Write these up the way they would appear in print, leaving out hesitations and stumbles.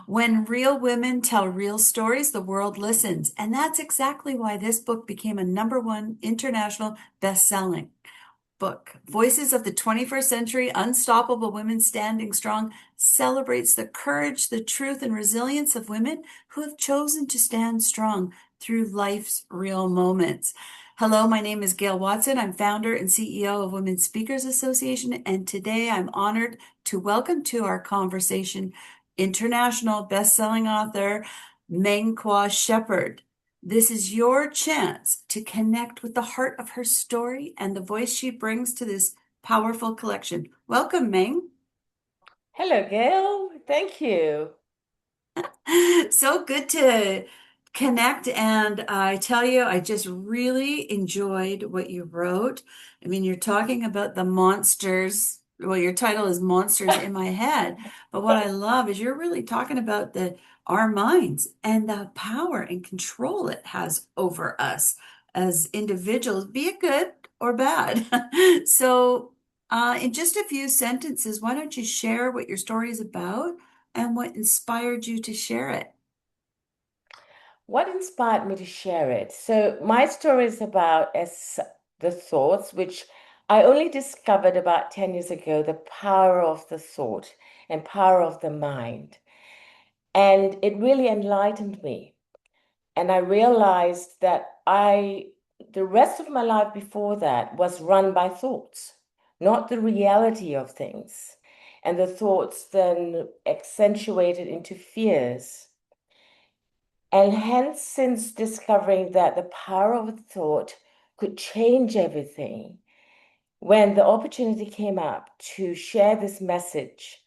When real women tell real stories, the world listens. And that's exactly why this book became a #1 international best-selling book. Voices of the 21st Century, Unstoppable Women Standing Strong, celebrates the courage, the truth, and resilience of women who have chosen to stand strong through life's real moments. Hello, my name is Gail Watson. I'm founder and CEO of Women Speakers Association, and today I'm honored to welcome to our conversation international best-selling author Meng Quah Shepherd. This is your chance to connect with the heart of her story and the voice she brings to this powerful collection. Welcome, Meng. Hello, Gail. Thank you. So good to connect. And I tell you, I just really enjoyed what you wrote. I mean, you're talking about the monsters. Well, your title is Monsters in My Head. But what I love is you're really talking about our minds and the power and control it has over us as individuals, be it good or bad. So, in just a few sentences, why don't you share what your story is about? And what inspired you to share it? What inspired me to share it? So, my story is about the thoughts, which I only discovered about 10 years ago, the power of the thought and power of the mind. And it really enlightened me. And I realized that the rest of my life before that was run by thoughts, not the reality of things. And the thoughts then accentuated into fears. And hence, since discovering that the power of a thought could change everything, when the opportunity came up to share this message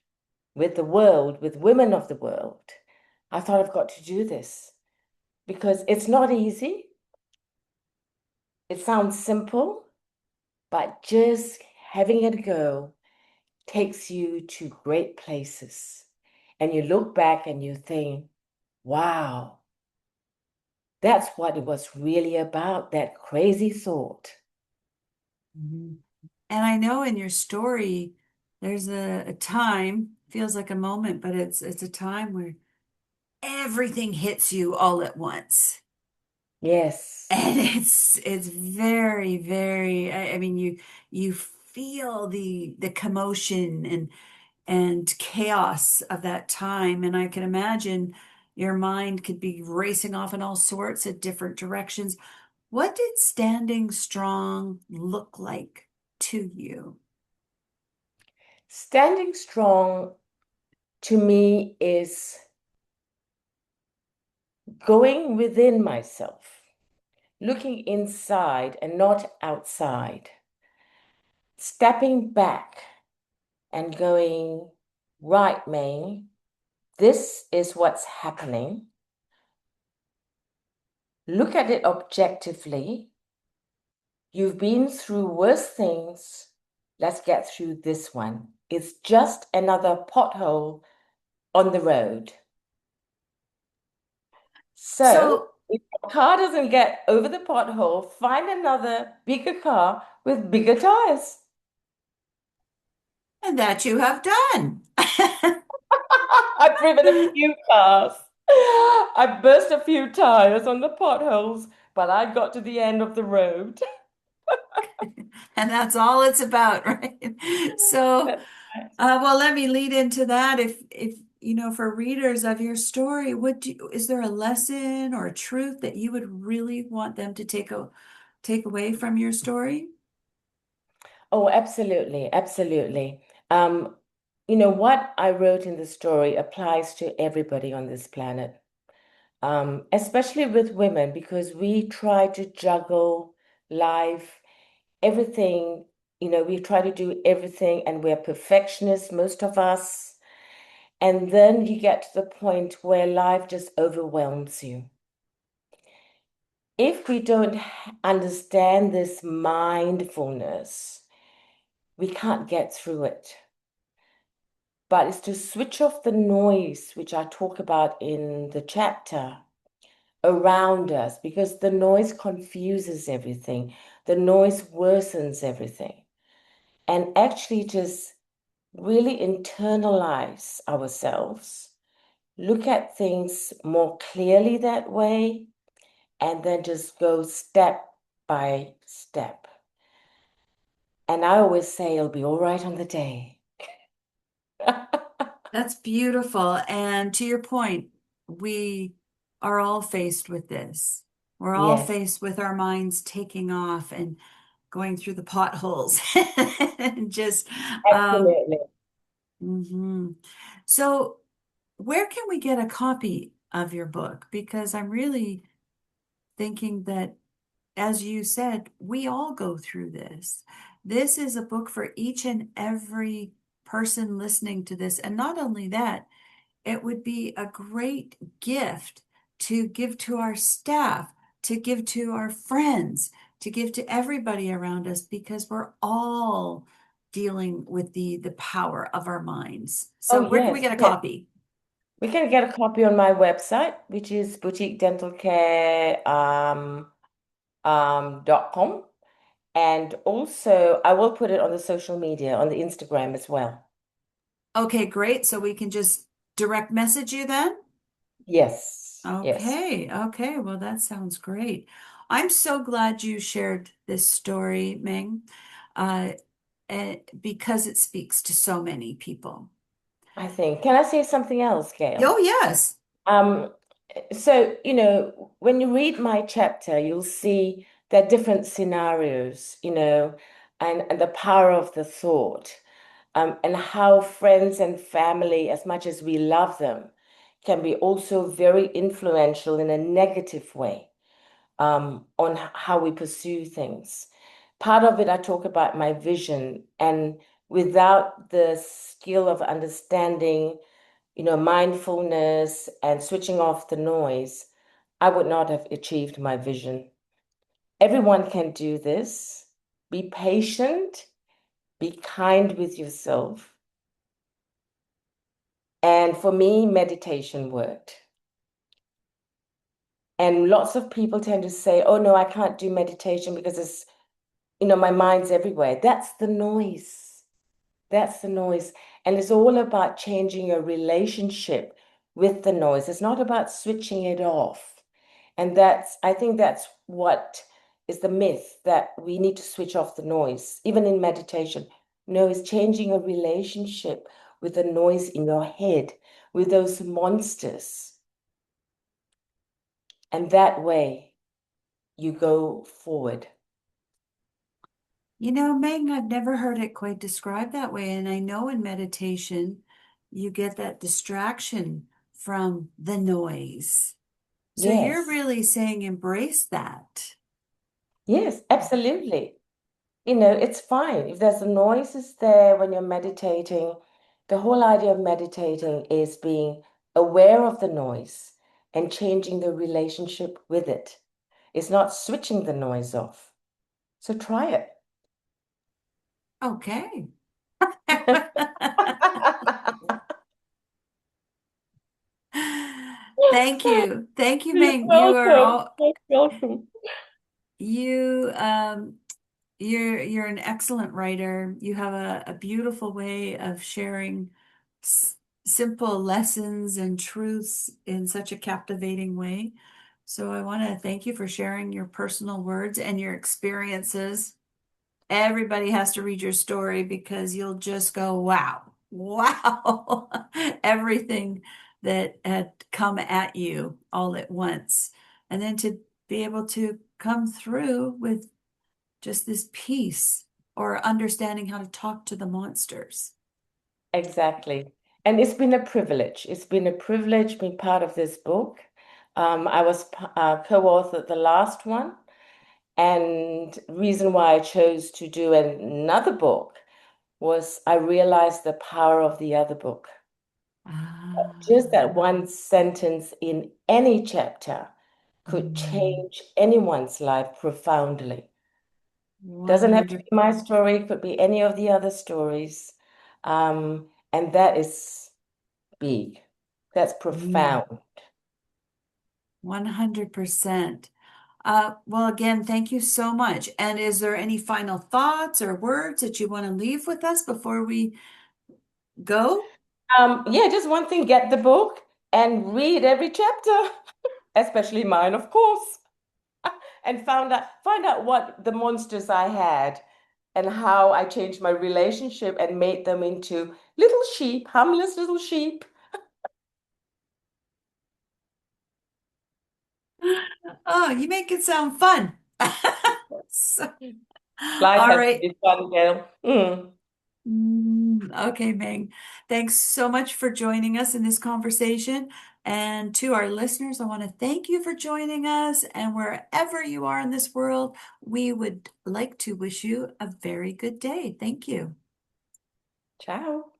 with the world, with women of the world, I thought I've got to do this because it's not easy. It sounds simple, but just having it go takes you to great places. And you look back and you think, wow, that's what it was really about, that crazy thought. Mhm. And I know in your story, there's a time, feels like a moment, but it's a time where everything hits you all at once. Yes. And it's very, very, I mean, you feel the commotion and chaos of that time. And I can imagine your mind could be racing off in all sorts of different directions. What did standing strong look like to you? Standing strong to me is going within myself, looking inside and not outside, stepping back and going, right, May, this is what's happening. Look at it objectively. You've been through worse things. Let's get through this one. It's just another pothole on the road. So So, if your car doesn't get over the pothole, find another bigger car with bigger tires. and that you have done. I've driven a few cars. I burst a few tires on the potholes, but I got to the end of the road. And that's all it's about, right? So, That's right. well, let me lead into that. If you know, for readers of your story, is there a lesson or a truth that you would really want them to take away from your story? Oh, absolutely, absolutely. Um, what I wrote in the story applies to everybody on this planet, especially with women, because we try to juggle life, everything, we try to do everything, and we're perfectionists, most of us. And then you get to the point where life just overwhelms you. If we don't understand this mindfulness, we can't get through it. But it's to switch off the noise, which I talk about in the chapter, around us, because the noise confuses everything, the noise worsens everything, and actually just really internalize ourselves, look at things more clearly that way, and then just go step by step. And I always say it'll be all right on the day. That's beautiful. And to your point, we are all faced with this. We're all Yes, faced with our minds taking off and going through the potholes and just absolutely. mhm. So where can we get a copy of your book? Because I'm really thinking that, as you said, we all go through this. This is a book for each and every person listening to this. And not only that, it would be a great gift to give to our staff, to give to our friends, to give to everybody around us because we're all dealing with the power of our minds. Oh, So where can we yes, get a yes. copy? We can get a copy on my website, which is boutiquedentalcare.com. And also, I will put it on the social media, on the Instagram as well. Okay, great. So we can just direct message you then? Yes, yes. Okay, okay. Well, that sounds great. I'm so glad you shared this story, Meng, uh, because it speaks to so many people. I think. Can I say something else, Gail? Oh, yes. Um, so, when you read my chapter, you'll see there are different scenarios, and the power of the thought, and how friends and family, as much as we love them, can be also very influential in a negative way, on how we pursue things. Part of it, I talk about my vision, and without the skill of understanding, mindfulness and switching off the noise, I would not have achieved my vision. Everyone can do this. Be patient, be kind with yourself. And for me, meditation worked. And lots of people tend to say, oh no, I can't do meditation because my mind's everywhere. That's the noise. That's the noise. And it's all about changing your relationship with the noise. It's not about switching it off. And I think that's what is the myth, that we need to switch off the noise, even in meditation. No, it's changing a relationship with the noise in your head, with those monsters. And that way you go forward. You know, Megan, I've never heard it quite described that way. And I know in meditation, you get that distraction from the noise. So you're Yes, really saying embrace that. yes, absolutely. It's fine. If there's a noise is there when you're meditating, the whole idea of meditating is being aware of the noise and changing the relationship with it. It's not switching the noise off. So try it. Okay. Thank you. Thank you, You're Ming. You are welcome. all You're welcome. you you're an excellent writer. You have a beautiful way of sharing s simple lessons and truths in such a captivating way. So I want to thank you for sharing your personal words and your experiences. Everybody has to read your story because you'll just go, wow, wow, everything that had come at you all at once. And then to be able to come through with just this peace or understanding how to talk to the monsters. Exactly. And it's been a privilege. It's been a privilege being part of this book. I was co-authored the last one. And reason why I chose to do another book was I realized the power of the other book. Ah, Just that one sentence in any chapter could mm, change anyone's life profoundly. Doesn't have to 100, be my story, could be any of the other stories. And that is big. That's mm, profound. 100%. Well, again, thank you so much. And is there any final thoughts or words that you want to leave with us before we go? Yeah, just one thing, get the book. and read every chapter, especially mine, of course, and find out what the monsters I had and how I changed my relationship and made them into little sheep, harmless little sheep. Oh, you make it sound fun. So, Life all has to right. be fun, Gail. Mm. Okay, Meng. Thanks so much for joining us in this conversation. And to our listeners, I want to thank you for joining us. And wherever you are in this world, we would like to wish you a very good day. Thank you. Ciao.